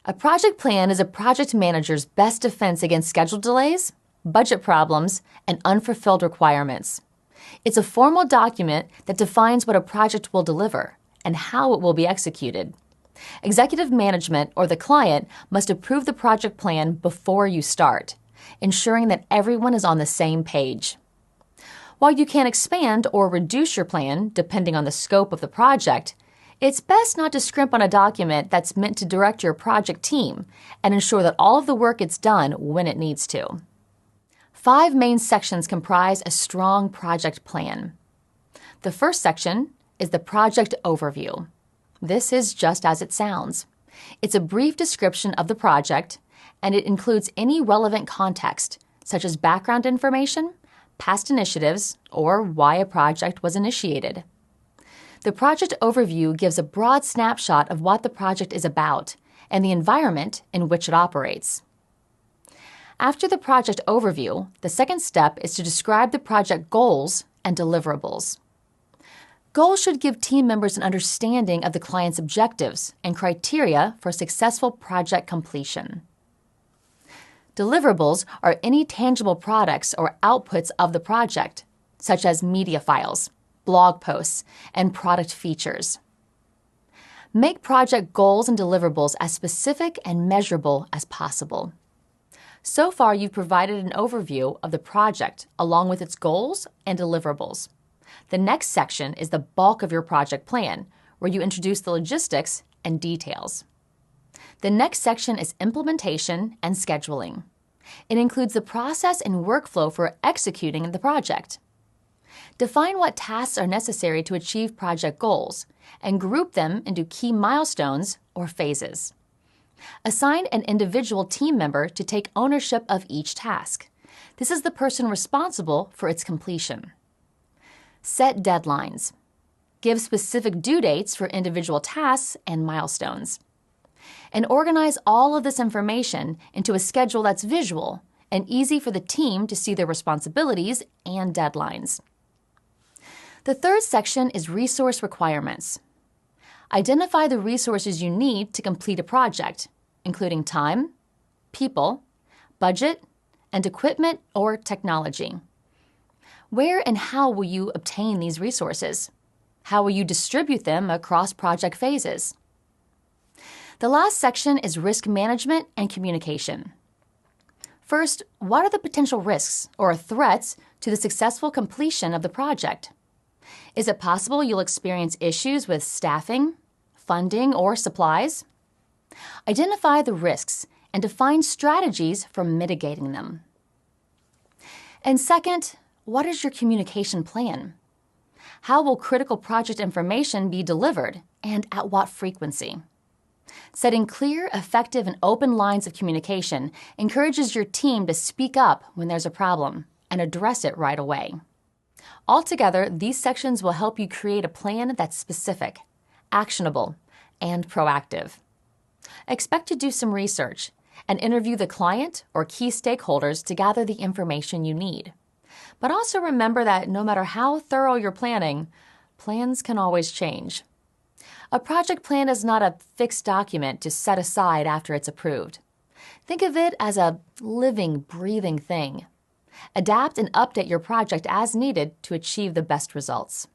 A project plan is a project manager's best defense against schedule delays, budget problems, and unfulfilled requirements. It's a formal document that defines what a project will deliver and how it will be executed. Executive management or the client must approve the project plan before you start, ensuring that everyone is on the same page. While you can expand or reduce your plan depending on the scope of the project, it's best not to scrimp on a document that's meant to direct your project team and ensure that all of the work gets done when it needs to. 5 main sections comprise a strong project plan. The first section is the project overview. This is just as it sounds. It's a brief description of the project, and it includes any relevant context, such as background information, past initiatives, or why a project was initiated. The project overview gives a broad snapshot of what the project is about and the environment in which it operates. After the project overview, the second step is to describe the project goals and deliverables. Goals should give team members an understanding of the client's objectives and criteria for successful project completion. Deliverables are any tangible products or outputs of the project, such as media files, blog posts, and product features. Make project goals and deliverables as specific and measurable as possible. So far, you've provided an overview of the project along with its goals and deliverables. The next section is the bulk of your project plan, where you introduce the logistics and details. The next section is implementation and scheduling. It includes the process and workflow for executing the project. Define what tasks are necessary to achieve project goals and group them into key milestones or phases. Assign an individual team member to take ownership of each task. This is the person responsible for its completion. Set deadlines. Give specific due dates for individual tasks and milestones. And organize all of this information into a schedule that's visual and easy for the team to see their responsibilities and deadlines. The third section is resource requirements. Identify the resources you need to complete a project, including time, people, budget, and equipment or technology. Where and how will you obtain these resources? How will you distribute them across project phases? The last section is risk management and communication. First, what are the potential risks or threats to the successful completion of the project? Is it possible you'll experience issues with staffing, funding, or supplies? Identify the risks and define strategies for mitigating them. And second, what is your communication plan? How will critical project information be delivered and at what frequency? Setting clear, effective, and open lines of communication encourages your team to speak up when there's a problem and address it right away. Altogether, these sections will help you create a plan that's specific, actionable, and proactive. Expect to do some research and interview the client or key stakeholders to gather the information you need. But also remember that no matter how thorough your planning, plans can always change. A project plan is not a fixed document to set aside after it's approved. Think of it as a living, breathing thing. Adapt and update your project as needed to achieve the best results.